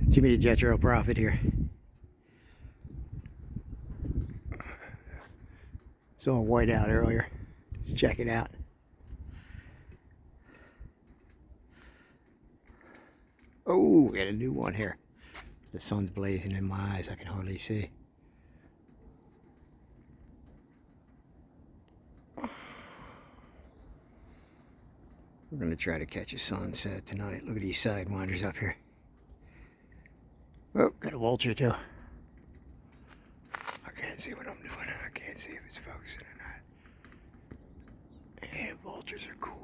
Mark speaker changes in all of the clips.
Speaker 1: Jimmy the Jet Trail Prophet here. Saw a white out earlier. Let's check it out. Oh, we got a new one here. The sun's blazing in my eyes. I can hardly see. We're going to try to catch a sunset tonight. Look at these sidewinders up here. Oh, got a vulture too. I can't see what I'm doing. I can't see if it's focusing or not. Yeah, vultures are cool.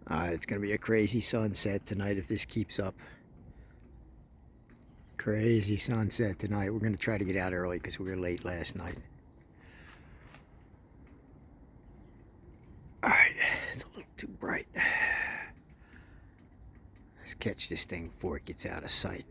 Speaker 1: Alright, it's going to be a crazy sunset tonight if this keeps up. Crazy sunset tonight. We're going to try to get out early because we were late last night. Alright, it's a little too bright. Let's catch this thing before it gets out of sight.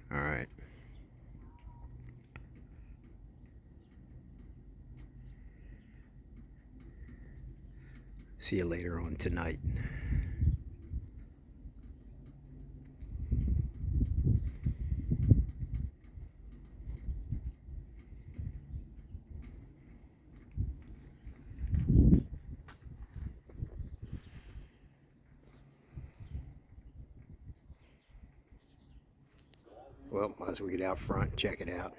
Speaker 1: Alright. See you later on tonight. Well, might as well get out front and check it out.